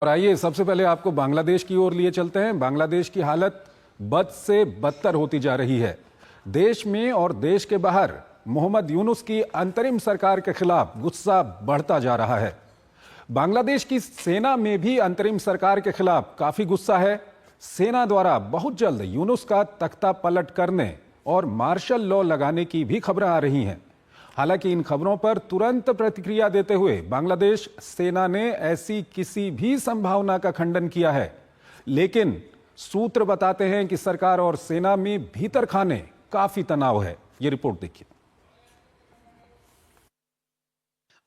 और आइए सबसे पहले आपको बांग्लादेश की ओर लिए चलते हैं। बांग्लादेश की हालत बद से बदतर होती जा रही है। देश में और देश के बाहर मोहम्मद यूनुस की अंतरिम सरकार के खिलाफ गुस्सा बढ़ता जा रहा है। बांग्लादेश की सेना में भी अंतरिम सरकार के खिलाफ काफी गुस्सा है। सेना द्वारा बहुत जल्द यूनुस का तख्ता पलट करने और मार्शल लॉ लगाने की भी खबरें आ रही हैं। हालांकि इन खबरों पर तुरंत प्रतिक्रिया देते हुए बांग्लादेश सेना ने ऐसी किसी भी संभावना का खंडन किया है, लेकिन सूत्र बताते हैं कि सरकार और सेना में भीतर खाने काफी तनाव है। ये रिपोर्ट देखिए।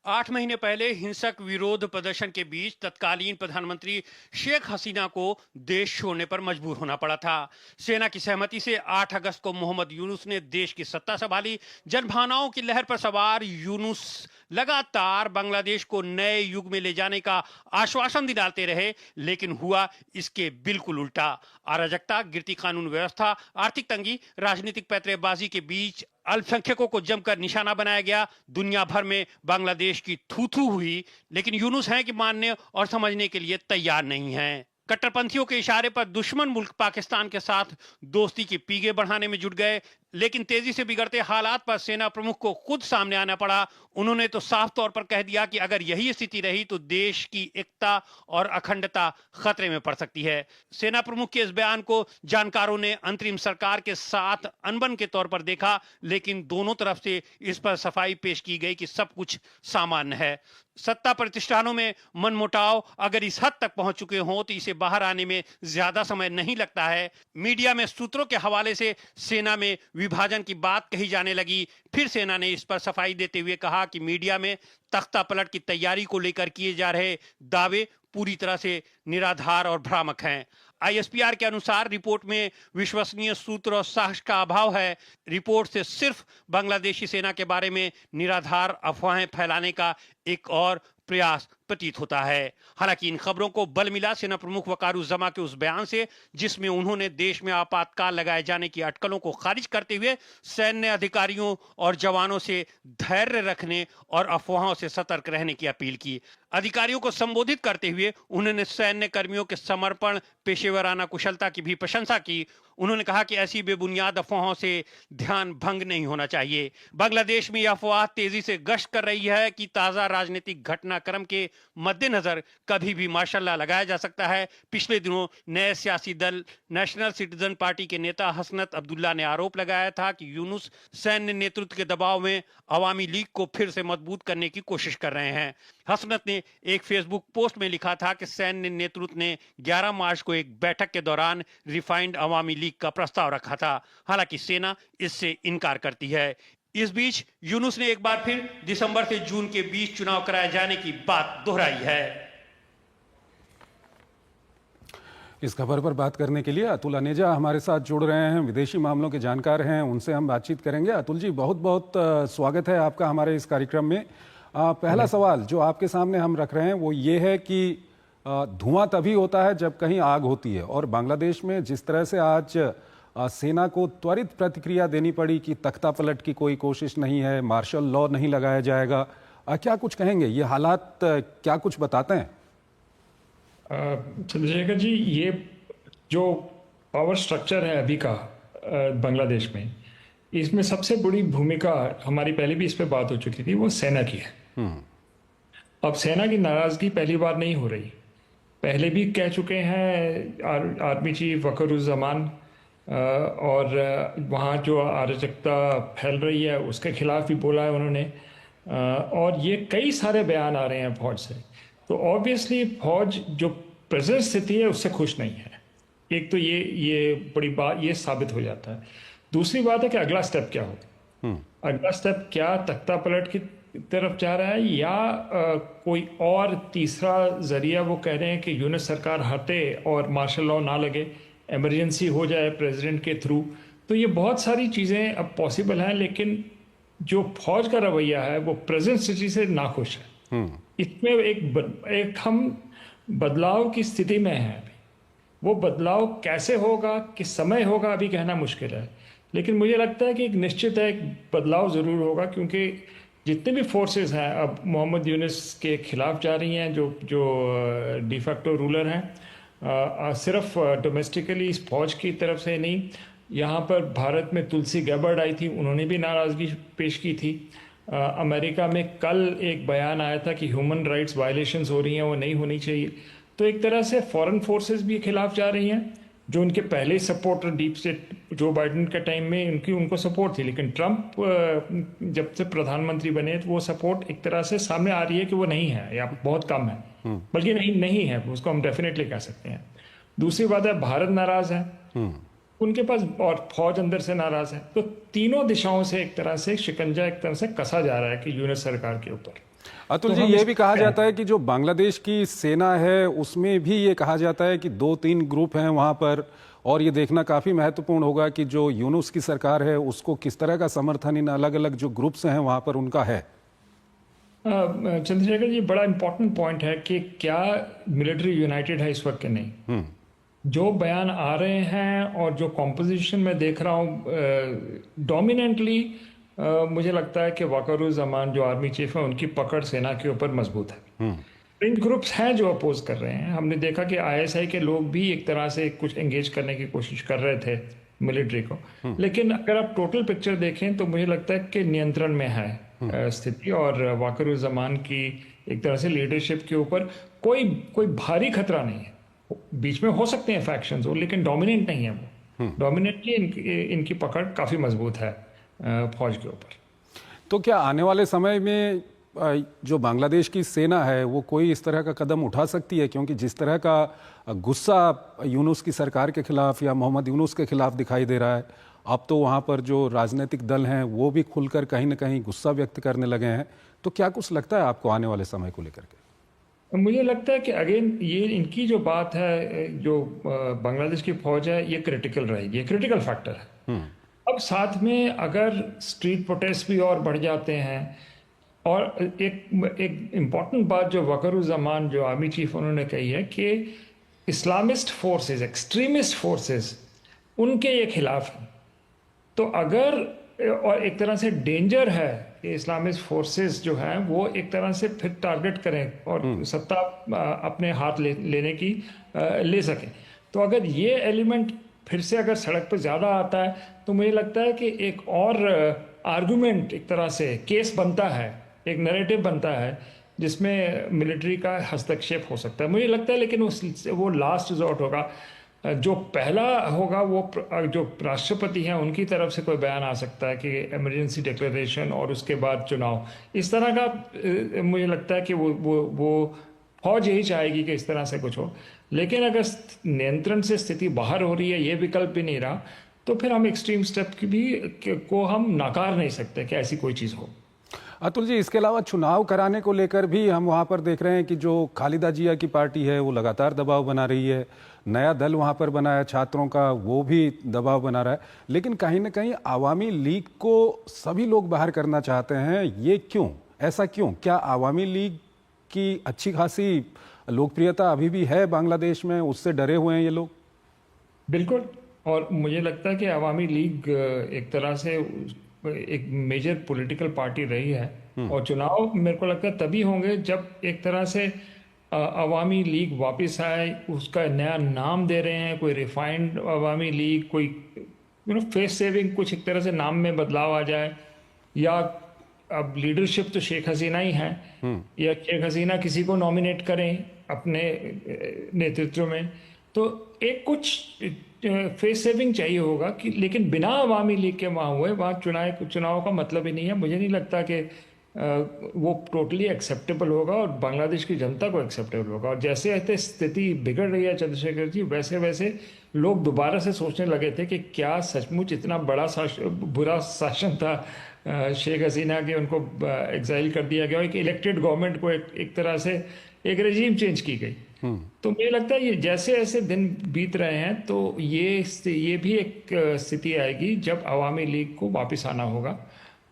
8 महीने पहले हिंसक विरोध प्रदर्शन के बीच तत्कालीन प्रधानमंत्री शेख हसीना को देश छोड़ने पर मजबूर होना पड़ा था। सेना की सहमति से 8 अगस्त को मोहम्मद यूनुस ने देश की सत्ता संभाली। जनभावनाओं की लहर पर सवार यूनुस लगातार बांग्लादेश को नए युग में ले जाने का आश्वासन दिलाते रहे, लेकिन हुआ इसके बिल्कुल उल्टा। अराजकता, गिरती कानून व्यवस्था, आर्थिक तंगी, राजनीतिक पैंतरेबाजी के बीच अल्पसंख्यकों को जमकर निशाना बनाया गया। दुनिया भर में बांग्लादेश की थू-थू हुई, लेकिन यूनुस हैं कि मानने और समझने के लिए तैयार नहीं हैं। कट्टरपंथियों के इशारे पर दुश्मन मुल्क पाकिस्तान के साथ दोस्ती के पीगे बढ़ाने में जुट गए, लेकिन तेजी से बिगड़ते हालात पर सेना प्रमुख को खुद सामने आना पड़ा। उन्होंने तो साफ तौर पर कह दिया कि अगर यही स्थिति रही तो देश की एकता और अखंडता खतरे में पड़ सकती है। सेना प्रमुख के इस बयान को जानकारों ने अंतरिम सरकार के साथ अनबन के तौर पर देखा, लेकिन दोनों तरफ से इस पर सफाई पेश की गई कि सब कुछ सामान्य है। सत्ता प्रतिष्ठानों में मनमुटाव अगर इस हद तक पहुंच चुके हों तो इसे बाहर आने में ज्यादा समय नहीं लगता है। मीडिया में सूत्रों के हवाले से सेना में विभाजन की बात कही जाने लगी। फिर सेना ने इस पर सफाई देते हुए कहा कि मीडिया में तख्ता पलट की तैयारी को लेकर किए जा रहे दावे पूरी तरह से निराधार और भ्रामक हैं। आईएसपीआर के अनुसार रिपोर्ट में विश्वसनीय सूत्र और साक्ष्य का अभाव है। रिपोर्ट से सिर्फ बांग्लादेशी सेना के बारे में निराधार अफवाहें फैलाने का एक और प्रयास प्रतीत होता है। हालांकि इन खबरों को बल मिला सेना प्रमुख वकारुज्जमा के उस बयान से, जिसमें उन्होंने देश में आपातकाल लगाए जाने की अटकलों को खारिज करते हुए सैन्य अधिकारियों और जवानों से धैर्य रखने और अफवाहों से सतर्क रहने की अपील की। अधिकारियों को संबोधित करते हुए उन्होंने सैन्य कर्मियों के समर्पण, पेशेवराना कुशलता की भी प्रशंसा की। उन्होंने कहा कि ऐसी बेबुनियाद अफवाहों से ध्यान भंग नहीं होना चाहिए। बांग्लादेश में यह अफवाह तेजी से गश्त कर रही है कि ताजा राजनीतिक घटनाक्रम के मद्देनजर कभी भी मार्शल लॉ लगाया जा सकता है। पिछले दिनों नए सियासी दल नेशनल सिटीजन पार्टी के नेता हसनत अब्दुल्ला ने आरोप लगाया था कि यूनुस सैन्य नेतृत्व के दबाव में अवामी लीग को फिर से मजबूत करने की कोशिश कर रहे हैं। हसनत ने एक फेसबुक पोस्ट में लिखा था कि सैन्य नेतृत्व ने 11 मार्च को एक बैठक के दौरान रिफाइंड अवामी लीग का प्रस्ताव रखा था। हालांकि सेना इससे इनकार करती है। इस बीच यूनुस ने एक बार फिर दिसंबर से जून के बीच चुनाव कराए जाने की बात दोहराई है। इस खबर पर बात करने के लिए अतुल अनेजा हमारे साथ जुड़ रहे हैं, विदेशी मामलों के जानकार हैं, उनसे हम बातचीत करेंगे। अतुल जी, बहुत बहुत स्वागत है आपका हमारे इस कार्यक्रम में। पहला सवाल जो आपके सामने हम रख रहे हैं वो ये है कि धुआं तभी होता है जब कहीं आग होती है, और बांग्लादेश में जिस तरह से आज सेना को त्वरित प्रतिक्रिया देनी पड़ी कि तख्ता पलट की कोई कोशिश नहीं है, मार्शल लॉ नहीं लगाया जाएगा, क्या कुछ कहेंगे? ये हालात क्या कुछ बताते हैं? चंद्रशेखर जी, ये जो पावर स्ट्रक्चर है अभी का बांग्लादेश में, इसमें सबसे बड़ी भूमिका, हमारी पहले भी इस पे बात हो चुकी थी, वो सेना की है। अब सेना की नाराजगी पहली बार नहीं हो रही, पहले भी कह चुके हैं आर्मी चीफ वकारुज्जमान, और वहाँ जो अराजकता फैल रही है उसके खिलाफ भी बोला है उन्होंने, और ये कई सारे बयान आ रहे हैं फौज से। तो ऑब्वियसली फौज जो प्रेजेंट स्थिति है उससे खुश नहीं है। एक तो ये बड़ी बात ये साबित हो जाता है। दूसरी बात है कि अगला स्टेप क्या होगा। अगला स्टेप क्या तख्ता पलट की तरफ जा रहा है, या कोई और तीसरा जरिया वो कह रहे हैं कि यूनिस सरकार हटे और मार्शल लॉ ना लगे, इमरजेंसी हो जाए प्रेसिडेंट के थ्रू। तो ये बहुत सारी चीज़ें अब पॉसिबल हैं, लेकिन जो फौज का रवैया है वो प्रेजेंट स्थिति से नाखुश है। इसमें एक हम बदलाव की स्थिति में हैं अभी। वो बदलाव कैसे होगा, किस समय होगा, अभी कहना मुश्किल है, लेकिन मुझे लगता है कि एक निश्चित है एक बदलाव ज़रूर होगा, क्योंकि जितने भी फोर्सेस हैं अब मोहम्मद यूनुस के खिलाफ जा रही हैं, जो जो डिफैक्टो रूलर हैं, सिर्फ डोमेस्टिकली इस फौज की तरफ से नहीं, यहाँ पर भारत में तुलसी गैबर्ड आई थी, उन्होंने भी नाराज़गी पेश की थी। अमेरिका में कल एक बयान आया था कि ह्यूमन राइट्स वायलेशंस हो रही हैं, वो नहीं होनी चाहिए। तो एक तरह से फॉरेन फोर्सेस भी खिलाफ जा रही हैं, जो उनके पहले supporter deep state Joe Biden के टाइम में उनको सपोर्ट थी, लेकिन ट्रंप जब से प्रधानमंत्री बने तो वो सपोर्ट एक तरह से सामने आ रही है कि वो नहीं है या बहुत कम है, बल्कि नहीं है, उसको हम डेफिनेटली कह सकते हैं। दूसरी बात है भारत नाराज है उनके पास और फौज अंदर से नाराज है, तो तीनों दिशाओं से एक तरह से शिकंजा एक तरह से कसा जा रहा है कि यूनुस सरकार के ऊपर। अतुल जी, ये भी कहा जाता है कि जो बांग्लादेश की सेना है उसमें भी ये कहा जाता है कि 2-3 ग्रुप हैं वहां पर, और ये देखना काफी महत्वपूर्ण होगा कि जो यूनुस की सरकार है उसको किस तरह का समर्थन इन अलग अलग जो ग्रुप्स हैं वहां पर उनका है। चंद्रशेखर जी, बड़ा इंपॉर्टेंट पॉइंट है कि क्या मिलिट्री यूनाइटेड है इस वक्त के नहीं। जो बयान आ रहे हैं और जो कॉम्पोजिशन में देख रहा हूँ, डोमिनेंटली मुझे लगता है कि वकारुज़्ज़मान जो आर्मी चीफ है उनकी पकड़ सेना के ऊपर मजबूत है। फ्रिंज ग्रुप्स हैं जो अपोज कर रहे हैं। हमने देखा कि आईएसआई के लोग भी एक तरह से कुछ एंगेज करने की कोशिश कर रहे थे मिलिट्री को, लेकिन अगर आप टोटल पिक्चर देखें तो मुझे लगता है कि नियंत्रण में है स्थिति, और वकारुज़्ज़मान की एक तरह से लीडरशिप के ऊपर कोई भारी खतरा नहीं है। बीच में हो सकते हैं फैक्शंस हो, लेकिन डोमिनेंट नहीं है वो। डोमिनेंटली इनकी पकड़ काफी मजबूत है फौज के ऊपर। तो क्या आने वाले समय में जो बांग्लादेश की सेना है वो कोई इस तरह का कदम उठा सकती है, क्योंकि जिस तरह का गुस्सा यूनुस की सरकार के खिलाफ या मोहम्मद यूनुस के खिलाफ दिखाई दे रहा है, अब तो वहाँ पर जो राजनीतिक दल हैं वो भी खुलकर कहीं ना कहीं गुस्सा व्यक्त करने लगे हैं, तो क्या कुछ लगता है आपको आने वाले समय को लेकर के? मुझे लगता है कि अगेन ये इनकी जो बात है, जो बांग्लादेश की फौज है, ये क्रिटिकल रहेगी, ये क्रिटिकल फैक्टर है। अब साथ में अगर स्ट्रीट प्रोटेस्ट भी और बढ़ जाते हैं, और एक इम्पॉर्टेंट बात जो वकारुज़्ज़मान जो आर्मी चीफ उन्होंने कही है कि इस्लामिस्ट फोर्सेस, एक्सट्रीमिस्ट फोर्सेस उनके ये खिलाफ हैं। तो अगर, और एक तरह से डेंजर है कि इस्लामिस्ट फोर्सेस जो हैं वो एक तरह से फिर टारगेट करें और सत्ता अपने हाथ लेने की ले सकें। तो अगर ये एलिमेंट फिर से अगर सड़क पर ज़्यादा आता है तो मुझे लगता है कि एक और आर्गुमेंट, एक तरह से केस बनता है, एक नैरेटिव बनता है जिसमें मिलिट्री का हस्तक्षेप हो सकता है, मुझे लगता है। लेकिन वो लास्ट रिजॉर्ट होगा। जो पहला होगा वो जो राष्ट्रपति हैं उनकी तरफ से कोई बयान आ सकता है कि इमरजेंसी डिक्लेरेशन और उसके बाद चुनाव, इस तरह का मुझे लगता है कि वो फौज यही चाहेगी कि इस तरह से कुछ हो। लेकिन अगर नियंत्रण से स्थिति बाहर हो रही है, ये विकल्प भी नहीं रहा, तो फिर हम एक्सट्रीम स्टेप को हम नकार नहीं सकते कि ऐसी कोई चीज़ हो। अतुल जी, इसके अलावा चुनाव कराने को लेकर भी हम वहाँ पर देख रहे हैं कि जो खालिदा जिया की पार्टी है वो लगातार दबाव बना रही है, नया दल वहाँ पर बना है छात्रों का, वो भी दबाव बना रहा है, लेकिन कहीं ना कहीं आवामी लीग को सभी लोग बाहर करना चाहते हैं। ये क्यों, ऐसा क्यों? क्या आवामी लीग की अच्छी खासी लोकप्रियता अभी भी है बांग्लादेश में, उससे डरे हुए हैं ये लोग? बिल्कुल, और मुझे लगता है कि आवामी लीग एक तरह से एक मेजर पॉलिटिकल पार्टी रही है, और चुनाव मेरे को लगता है तभी होंगे जब एक तरह से अवामी लीग वापस आए, उसका नया नाम दे रहे हैं, कोई रिफाइंड अवामी लीग, कोई फेस सेविंग, कुछ एक तरह से नाम में बदलाव आ जाए, या अब लीडरशिप तो शेख हसीना ही है, या शेख हसीना किसी को नॉमिनेट करें अपने नेतृत्व में, तो एक कुछ फेस सेविंग चाहिए होगा कि, लेकिन बिना अवामी लीग के वहाँ हुए वहाँ चुनाव का मतलब ही नहीं है। मुझे नहीं लगता कि वो टोटली एक्सेप्टेबल होगा और बांग्लादेश की जनता को एक्सेप्टेबल होगा। और जैसे जैसे स्थिति बिगड़ रही है चंद्रशेखर जी, वैसे वैसे लोग दोबारा से सोचने लगे थे कि क्या सचमुच इतना बड़ा बुरा शासन था शेख हसीना के, उनको एग्जाइल कर दिया गया, एक इलेक्टेड गवर्नमेंट को एक तरह से एक रजीम चेंज की गई। तो मुझे लगता है ये जैसे ऐसे दिन बीत रहे हैं तो ये भी एक स्थिति आएगी जब अवामी लीग को वापस आना होगा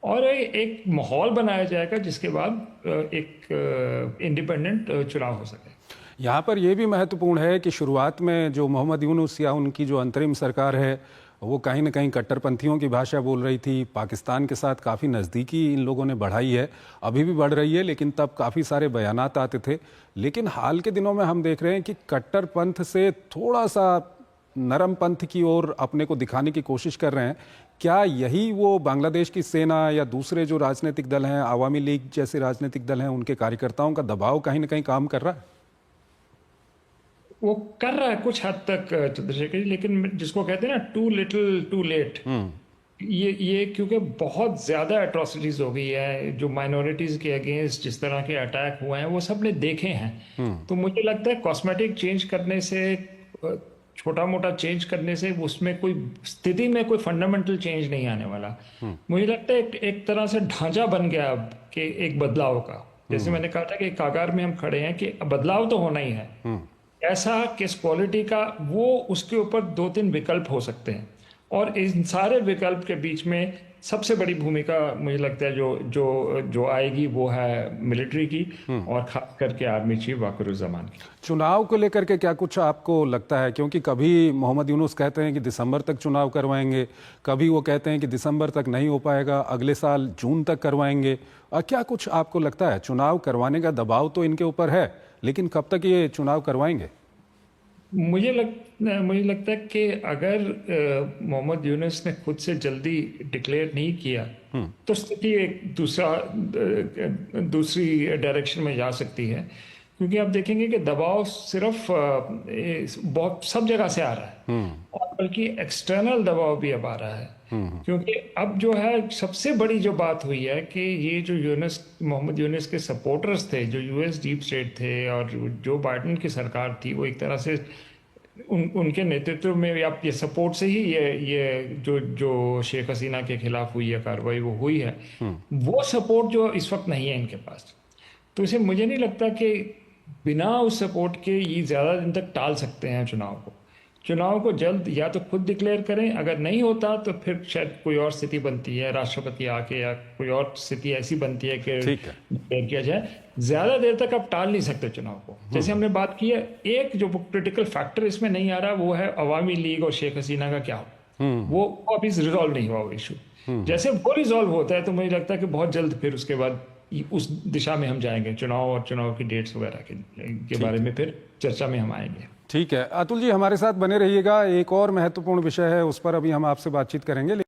और एक माहौल बनाया जाएगा जिसके बाद एक इंडिपेंडेंट चुनाव हो सके। यहाँ पर यह भी महत्वपूर्ण है कि शुरुआत में जो मोहम्मद यूनुस या उनकी जो अंतरिम सरकार है वो कहीं ना कहीं कट्टरपंथियों की भाषा बोल रही थी, पाकिस्तान के साथ काफ़ी नज़दीकी इन लोगों ने बढ़ाई है, अभी भी बढ़ रही है, लेकिन तब काफ़ी सारे बयानात आते थे। लेकिन हाल के दिनों में हम देख रहे हैं कि कट्टरपंथ से थोड़ा सा नरम पंथ की ओर अपने को दिखाने की कोशिश कर रहे हैं। क्या यही वो बांग्लादेश की सेना या दूसरे जो राजनीतिक दल हैं, आवामी लीग जैसे राजनीतिक दल हैं, उनके कार्यकर्ताओं का दबाव कहीं ना कहीं काम कर रहा है? वो कर रहा है कुछ हद तक चंद्रशेखर जी, लेकिन जिसको कहते हैं ना टू लिटिल टू लेट, ये क्योंकि बहुत ज्यादा एट्रोसिटीज हो गई है, जो माइनॉरिटीज के अगेंस्ट जिस तरह के अटैक हुए हैं वो सब ने देखे हैं। तो मुझे लगता है कॉस्मेटिक चेंज करने से, छोटा मोटा चेंज करने से उसमें कोई स्थिति में कोई फंडामेंटल चेंज नहीं आने वाला। मुझे लगता है एक तरह से ढांचा बन गया अब कि एक बदलाव का, जैसे मैंने कहा था कि कागार में हम खड़े हैं कि बदलाव तो होना ही है। ऐसा किस क्वालिटी का, वो उसके ऊपर दो तीन विकल्प हो सकते हैं, और इन सारे विकल्प के बीच में सबसे बड़ी भूमिका मुझे लगता है जो आएगी वो है मिलिट्री की, और खास करके आर्मी चीफ वाकरुज्जमान की। चुनाव को लेकर के क्या कुछ आपको लगता है? क्योंकि कभी मोहम्मद यूनुस कहते हैं कि दिसंबर तक चुनाव करवाएंगे, कभी वो कहते हैं कि दिसंबर तक नहीं हो पाएगा, अगले साल जून तक करवाएंगे। क्या कुछ आपको लगता है? चुनाव करवाने का दबाव तो इनके ऊपर है, लेकिन कब तक ये चुनाव करवाएंगे? मुझे लगता है कि अगर मोहम्मद यूनुस ने खुद से जल्दी डिक्लेयर नहीं किया तो स्थिति एक दूसरी डायरेक्शन में जा सकती है, क्योंकि आप देखेंगे कि दबाव सिर्फ बहुत सब जगह से आ रहा है, और बल्कि एक्सटर्नल दबाव भी अब आ रहा है। क्योंकि अब जो है सबसे बड़ी जो बात हुई है कि ये जो मोहम्मद यूनुस के सपोर्टर्स थे, जो यूएस डीप स्टेट थे और जो बाइडेन की सरकार थी, वो एक तरह से उनके नेतृत्व में या ये सपोर्ट से ही ये जो शेख हसीना के खिलाफ हुई है कार्रवाई, वो हुई है। वो सपोर्ट जो इस वक्त नहीं है इनके पास, तो इसे मुझे नहीं लगता कि बिना उस सपोर्ट के ये ज़्यादा दिन तक टाल सकते हैं चुनाव को जल्द या तो खुद डिक्लेयर करें, अगर नहीं होता तो फिर शायद कोई और स्थिति बनती है, राष्ट्रपति आके, या कोई और स्थिति ऐसी बनती है कि डिक्लेयर किया जाए। ज्यादा देर तक आप टाल नहीं सकते चुनाव को। जैसे हमने बात की है, एक जो क्रिटिकल फैक्टर इसमें नहीं आ रहा वो है अवामी लीग और शेख हसीना का क्या हो, वो अभी रिजॉल्व नहीं हुआ वो इशू। जैसे वो रिजॉल्व होता है तो मुझे लगता है कि बहुत जल्द फिर उसके बाद उस दिशा में हम जाएंगे, चुनाव और चुनाव की डेट्स वगैरह के बारे में फिर चर्चा में हम आएंगे। ठीक है, अतुल जी हमारे साथ बने रहिएगा। एक और महत्वपूर्ण विषय है, उस पर अभी हम आपसे बातचीत करेंगे।